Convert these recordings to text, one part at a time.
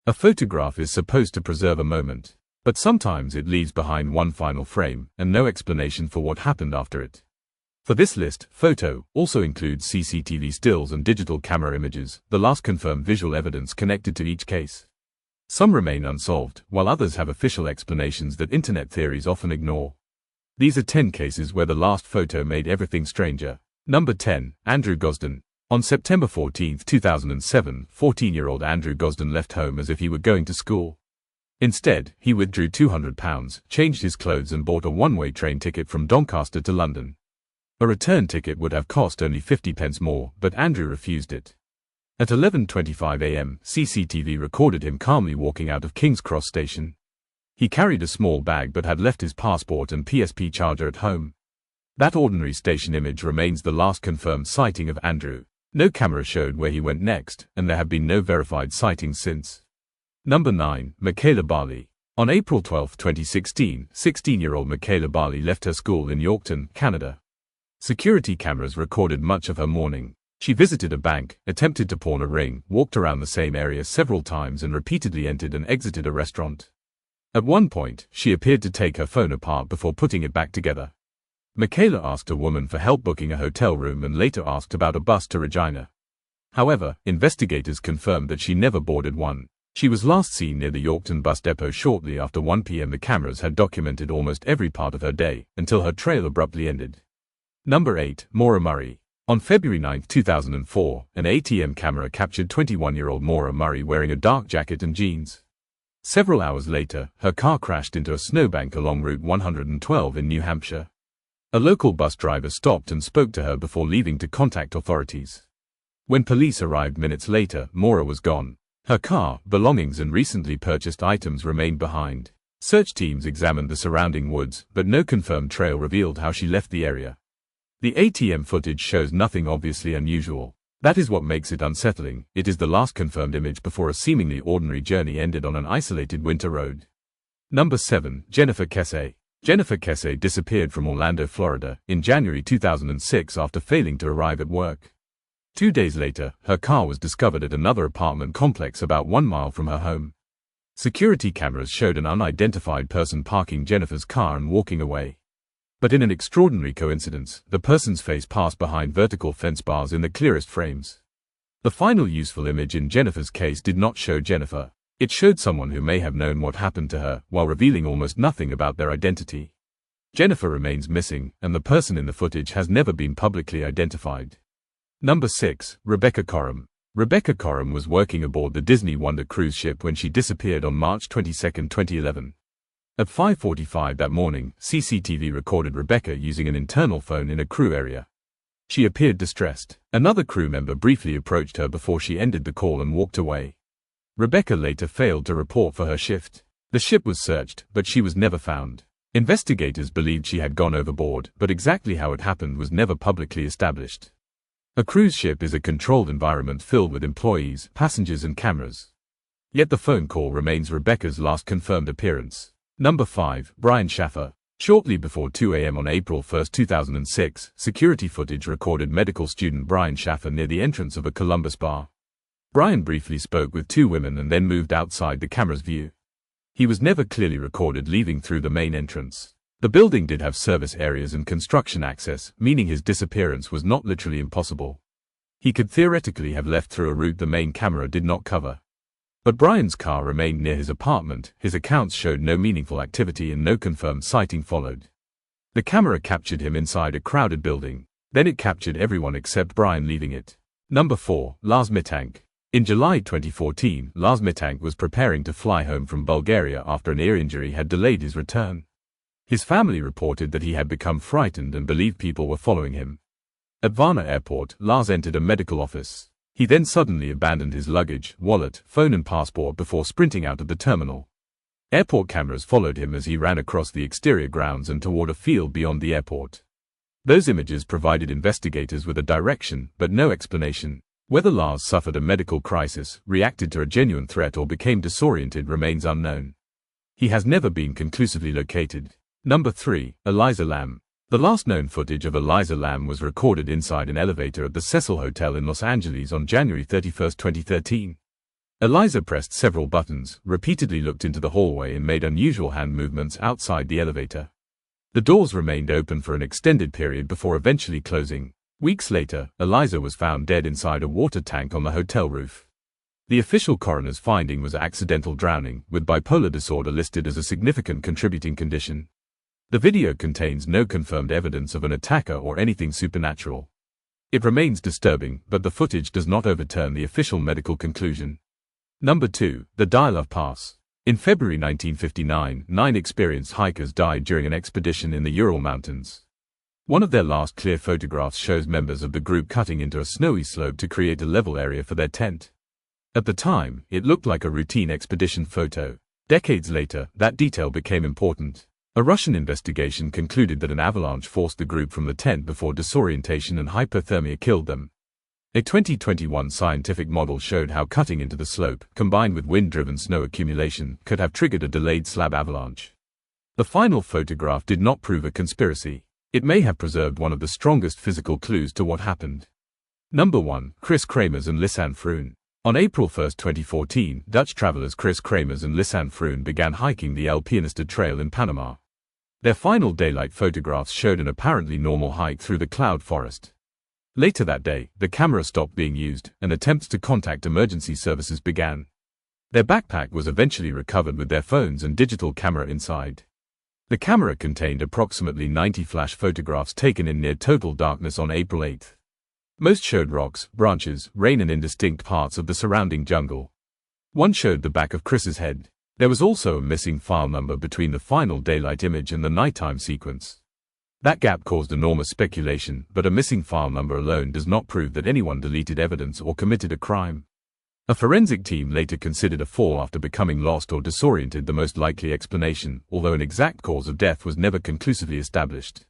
A photograph is supposed to preserve a moment, but sometimes it leaves behind one final frame and no explanation for what happened after it. For this list, photo also includes CCTV stills and digital camera images, the last confirmed visual evidence connected to each case. Some remain unsolved, while others have official explanations that internet theories often ignore. These are 10 cases where the last photo made everything stranger. Number 10. Andrew Gosden. On September 14, 2007, 14-year-old Andrew Gosden left home as if he were going to school. Instead, he withdrew £200, changed his clothes and bought a one-way train ticket from Doncaster to London. A return ticket would have cost only 50p more, but Andrew refused it. At 11:25 a.m., CCTV recorded him calmly walking out of King's Cross station. He carried a small bag but had left his passport and PSP charger at home. That ordinary station image remains the last confirmed sighting of Andrew. No camera showed where he went next, and there have been no verified sightings since. Number 9. Michaela Barley. On April 12, 2016, 16-year-old Michaela Barley left her school in Yorkton, Canada. Security cameras recorded much of her morning. She visited a bank, attempted to pawn a ring, walked around the same area several times and repeatedly entered and exited a restaurant. At one point, she appeared to take her phone apart before putting it back together. Michaela asked a woman for help booking a hotel room and later asked about a bus to Regina. However, investigators confirmed that she never boarded one. She was last seen near the Yorkton bus depot shortly after 1 p.m. The cameras had documented almost every part of her day, until her trail abruptly ended. Number 8. Maura Murray. On February 9, 2004, an ATM camera captured 21-year-old Maura Murray wearing a dark jacket and jeans. Several hours later, her car crashed into a snowbank along Route 112 in New Hampshire. A local bus driver stopped and spoke to her before leaving to contact authorities. When police arrived minutes later, Maura was gone. Her car, belongings and recently purchased items remained behind. Search teams examined the surrounding woods, but no confirmed trail revealed how she left the area. The ATM footage shows nothing obviously unusual. That is what makes it unsettling. It is the last confirmed image before a seemingly ordinary journey ended on an isolated winter road. Number 7. Jennifer Kesse. Jennifer Kesse disappeared from Orlando, Florida, in January 2006 after failing to arrive at work. 2 days later, her car was discovered at another apartment complex about 1 mile from her home. Security cameras showed an unidentified person parking Jennifer's car and walking away. But in an extraordinary coincidence, the person's face passed behind vertical fence bars in the clearest frames. The final useful image in Jennifer's case did not show Jennifer. It showed someone who may have known what happened to her, while revealing almost nothing about their identity. Jennifer remains missing, and the person in the footage has never been publicly identified. Number 6. Rebecca Coram. Rebecca Coram was working aboard the Disney Wonder cruise ship when she disappeared on March 22, 2011. At 5:45 that morning, CCTV recorded Rebecca using an internal phone in a crew area. She appeared distressed. Another crew member briefly approached her before she ended the call and walked away. Rebecca later failed to report for her shift. The ship was searched, but she was never found. Investigators believed she had gone overboard, but exactly how it happened was never publicly established. A cruise ship is a controlled environment filled with employees, passengers and cameras. Yet the phone call remains Rebecca's last confirmed appearance. Number 5. Brian Schaffer. Shortly before 2 a.m. on April 1, 2006, security footage recorded medical student Brian Schaffer near the entrance of a Columbus bar. Brian briefly spoke with 2 women and then moved outside the camera's view. He was never clearly recorded leaving through the main entrance. The building did have service areas and construction access, meaning his disappearance was not literally impossible. He could theoretically have left through a route the main camera did not cover. But Brian's car remained near his apartment, his accounts showed no meaningful activity and no confirmed sighting followed. The camera captured him inside a crowded building. Then it captured everyone except Brian leaving it. Number 4. Lars Mittank. In July 2014, Lars Mittank was preparing to fly home from Bulgaria after an ear injury had delayed his return. His family reported that he had become frightened and believed people were following him. At Varna Airport, Lars entered a medical office. He then suddenly abandoned his luggage, wallet, phone and passport before sprinting out of the terminal. Airport cameras followed him as he ran across the exterior grounds and toward a field beyond the airport. Those images provided investigators with a direction, but no explanation. Whether Lars suffered a medical crisis, reacted to a genuine threat or became disoriented remains unknown. He has never been conclusively located. Number 3. Elisa Lam. The last known footage of Elisa Lam was recorded inside an elevator at the Cecil Hotel in Los Angeles on January 31, 2013. Elisa pressed several buttons, repeatedly looked into the hallway and made unusual hand movements outside the elevator. The doors remained open for an extended period before eventually closing. Weeks later, Elisa was found dead inside a water tank on the hotel roof. The official coroner's finding was accidental drowning, with bipolar disorder listed as a significant contributing condition. The video contains no confirmed evidence of an attacker or anything supernatural. It remains disturbing, but the footage does not overturn the official medical conclusion. Number 2. The Dyatlov Pass. In February 1959, 9 experienced hikers died during an expedition in the Ural Mountains. One of their last clear photographs shows members of the group cutting into a snowy slope to create a level area for their tent. At the time, it looked like a routine expedition photo. Decades later, that detail became important. A Russian investigation concluded that an avalanche forced the group from the tent before disorientation and hypothermia killed them. A 2021 scientific model showed how cutting into the slope, combined with wind-driven snow accumulation, could have triggered a delayed slab avalanche. The final photograph did not prove a conspiracy. It may have preserved one of the strongest physical clues to what happened. Number 1. Kris Kremers and Lisanne Froon. On April 1, 2014, Dutch travelers Kris Kremers and Lisanne Froon began hiking the El Pianista Trail in Panama. Their final daylight photographs showed an apparently normal hike through the cloud forest. Later that day, the camera stopped being used, and attempts to contact emergency services began. Their backpack was eventually recovered with their phones and digital camera inside. The camera contained approximately 90 flash photographs taken in near total darkness on April 8. Most showed rocks, branches, rain and indistinct parts of the surrounding jungle. One showed the back of Kris's head. There was also a missing file number between the final daylight image and the nighttime sequence. That gap caused enormous speculation, but a missing file number alone does not prove that anyone deleted evidence or committed a crime. A forensic team later considered a fall after becoming lost or disoriented the most likely explanation, although an exact cause of death was never conclusively established.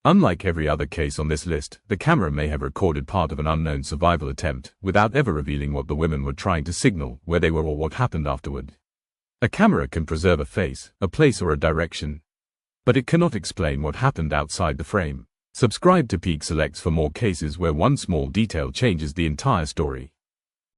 Unlike every other case on this list, the camera may have recorded part of an unknown survival attempt, without ever revealing what the women were trying to signal, where they were or what happened afterward. A camera can preserve a face, a place or a direction, but it cannot explain what happened outside the frame. Subscribe to Peak Selects for more cases where one small detail changes the entire story.